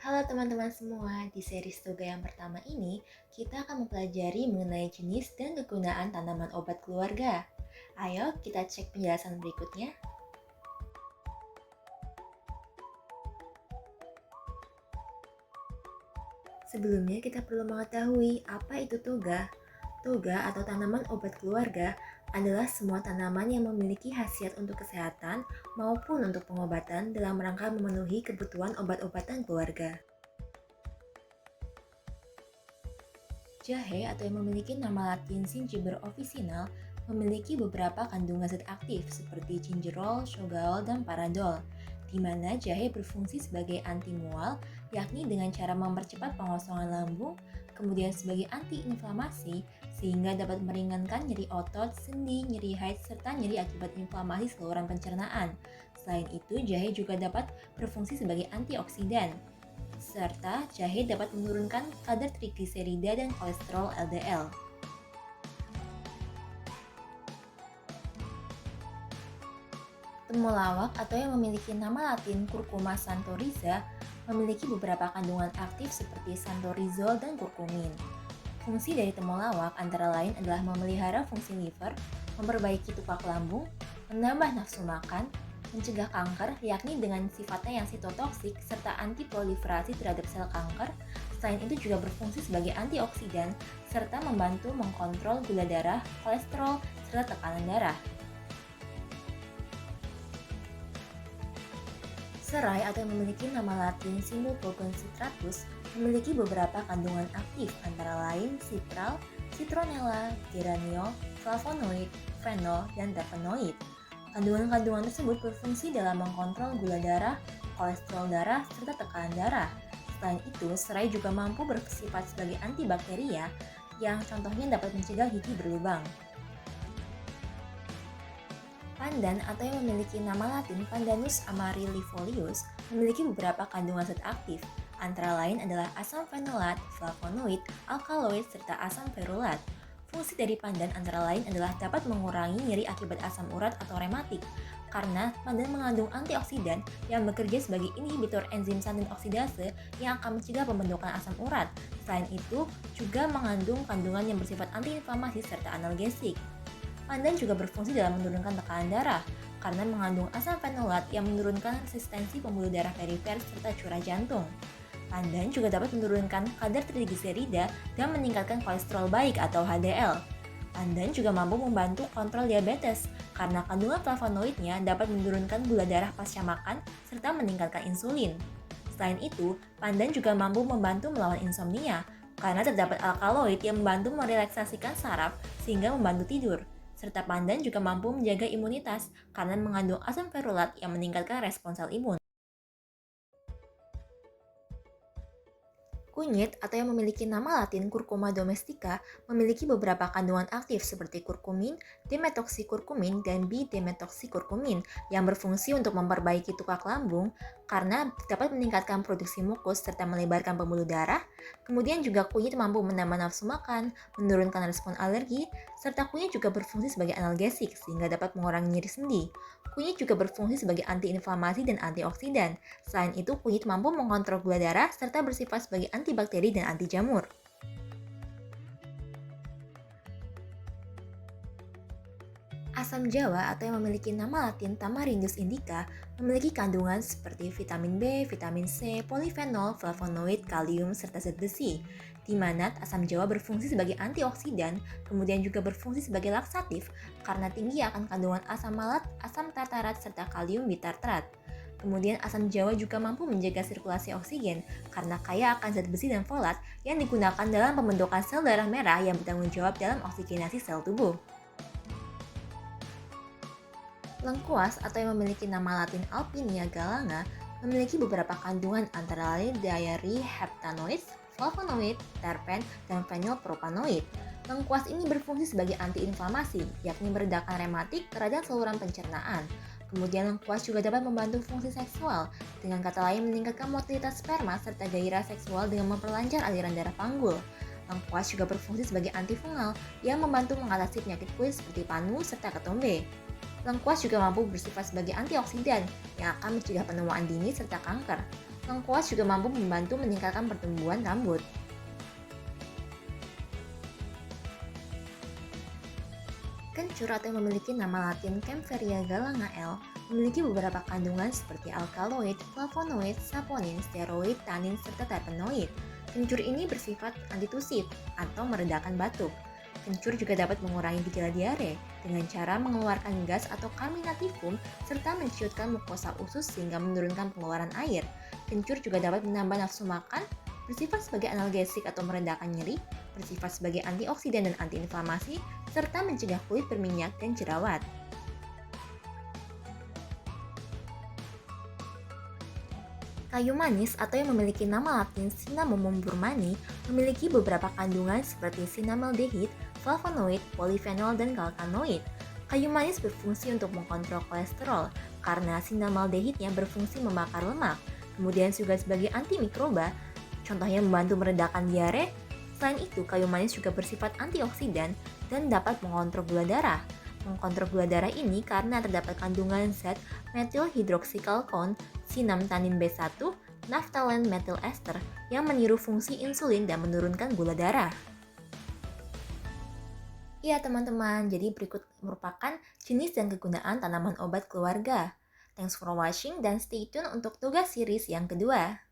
Halo teman-teman semua, di series Toga yang pertama ini, kita akan mempelajari mengenai jenis dan kegunaan tanaman obat keluarga. Ayo kita cek penjelasan berikutnya. Sebelumnya kita perlu mengetahui apa itu toga. Toga atau tanaman obat keluarga adalah semua tanaman yang memiliki khasiat untuk kesehatan maupun untuk pengobatan dalam rangka memenuhi kebutuhan obat-obatan keluarga. Jahe atau yang memiliki nama latin Zingiber officinal memiliki beberapa kandungan zat aktif seperti gingerol, shogaol, dan paradol, di mana jahe berfungsi sebagai anti mual, yakni dengan cara mempercepat pengosongan lambung, kemudian sebagai anti-inflamasi, sehingga dapat meringankan nyeri otot, sendi, nyeri haid, serta nyeri akibat inflamasi saluran pencernaan. Selain itu, jahe juga dapat berfungsi sebagai antioksidan, serta jahe dapat menurunkan kadar trigliserida dan kolesterol LDL. Temulawak atau yang memiliki nama latin Curcuma santoriza memiliki beberapa kandungan aktif seperti santorizol dan kurkumin. Fungsi dari temulawak antara lain adalah memelihara fungsi liver, memperbaiki tupak lambung, menambah nafsu makan, mencegah kanker yakni dengan sifatnya yang sitotoksik serta antiproliferasi terhadap sel kanker. Selain itu juga berfungsi sebagai antioksidan serta membantu mengkontrol gula darah, kolesterol, serta tekanan darah. Serai atau yang memiliki nama latin Cynopogone citratus memiliki beberapa kandungan aktif antara lain citral, citronella, geranio, flavonoid, fenol, dan terpenoid. Kandungan-kandungan tersebut berfungsi dalam mengkontrol gula darah, kolesterol darah, serta tekanan darah. Selain itu, serai juga mampu bersifat sebagai antibakteria yang contohnya dapat mencegah gigi berlubang. Pandan atau yang memiliki nama latin Pandanus amarylifolius memiliki beberapa kandungan zat aktif, antara lain adalah asam fenolat, flavonoid, alkaloid, serta asam ferulat. Fungsi dari pandan antara lain adalah dapat mengurangi nyeri akibat asam urat atau rematik, karena pandan mengandung antioksidan yang bekerja sebagai inhibitor enzim santin oksidase yang akan mencegah pembentukan asam urat. Selain itu, juga mengandung kandungan yang bersifat antiinflamasi serta analgesik. Pandan juga berfungsi dalam menurunkan tekanan darah karena mengandung asam fenolat yang menurunkan resistensi pembuluh darah perifer serta curah jantung. Pandan juga dapat menurunkan kadar trigliserida dan meningkatkan kolesterol baik atau HDL. Pandan juga mampu membantu kontrol diabetes karena kandungan flavonoidnya dapat menurunkan gula darah pasca makan serta meningkatkan insulin. Selain itu, pandan juga mampu membantu melawan insomnia karena terdapat alkaloid yang membantu merelaksasikan saraf sehingga membantu tidur. Serta pandan juga mampu menjaga imunitas karena mengandung asam ferulat yang meningkatkan respons sel imun. Kunyit atau yang memiliki nama latin Curcuma domestica memiliki beberapa kandungan aktif seperti kurkumin, dimetoksikurkumin, dan bi-dimetoksikurkumin yang berfungsi untuk memperbaiki tupak lambung karena dapat meningkatkan produksi mukus serta melebarkan pembuluh darah. Kemudian juga kunyit mampu menambah nafsu makan, menurunkan respon alergi, serta kunyit juga berfungsi sebagai analgesik sehingga dapat mengurangi nyeri sendi. Kunyit juga berfungsi sebagai antiinflamasi dan antioksidan. Selain itu, kunyit mampu mengontrol gula darah serta bersifat sebagai antibakteri dan anti jamur. Asam jawa atau yang memiliki nama latin Tamarindus indica memiliki kandungan seperti vitamin B, vitamin C, polifenol, flavonoid, kalium, serta zat besi, di mana asam jawa berfungsi sebagai antioksidan, kemudian juga berfungsi sebagai laksatif karena tinggi akan kandungan asam malat, asam tartarat, serta kalium bitartrat. Kemudian asam jawa juga mampu menjaga sirkulasi oksigen karena kaya akan zat besi dan folat yang digunakan dalam pembentukan sel darah merah yang bertanggung jawab dalam oksigenasi sel tubuh. Lengkuas atau yang memiliki nama latin Alpinia galanga memiliki beberapa kandungan antara lain diarrhea-heptanoids, flavonoid, terpen, dan fenilpropanoid. Lengkuas ini berfungsi sebagai antiinflamasi, yakni meredakan rematik, radang saluran pencernaan. Kemudian lengkuas juga dapat membantu fungsi seksual, dengan kata lain meningkatkan motilitas sperma serta gairah seksual dengan memperlancar aliran darah panggul. Lengkuas juga berfungsi sebagai antifungal yang membantu mengatasi penyakit kulit seperti panu serta ketombe. Lengkuas juga mampu bersifat sebagai antioksidan yang akan mencegah penuaan dini serta kanker. Lengkuas juga mampu membantu meningkatkan pertumbuhan rambut. Kencur atau yang memiliki nama latin Kaempferia galangae memiliki beberapa kandungan seperti alkaloid, flavonoid, saponin, steroid, tanin, serta terpenoid. Kencur ini bersifat antitusif atau meredakan batuk. Kencur juga dapat mengurangi gejala diare dengan cara mengeluarkan gas atau carminatifum serta menciutkan mukosa usus sehingga menurunkan pengeluaran air. Kencur juga dapat menambah nafsu makan, bersifat sebagai analgesik atau meredakan nyeri, bersifat sebagai antioksidan dan antiinflamasi, serta mencegah kulit berminyak dan jerawat. Kayu manis atau yang memiliki nama latin Cinnamomum burmani memiliki beberapa kandungan seperti cinnamaldehid, flavonoid, polifenol, dan galkanoid. Kayu manis berfungsi untuk mengkontrol kolesterol karena cinnamaldehidnya berfungsi membakar lemak, kemudian juga sebagai antimikroba, contohnya membantu meredakan diare. Selain itu, kayu manis juga bersifat antioksidan dan dapat mengontrol gula darah. Mengkontrol gula darah ini karena terdapat kandungan zat methylhydroxycalcone, sinamtanin B1, naphthalen methyl ester yang meniru fungsi insulin dan menurunkan gula darah. Ya teman-teman, jadi berikut merupakan jenis dan kegunaan tanaman obat keluarga. Thanks for watching dan stay tune untuk tugas series yang kedua.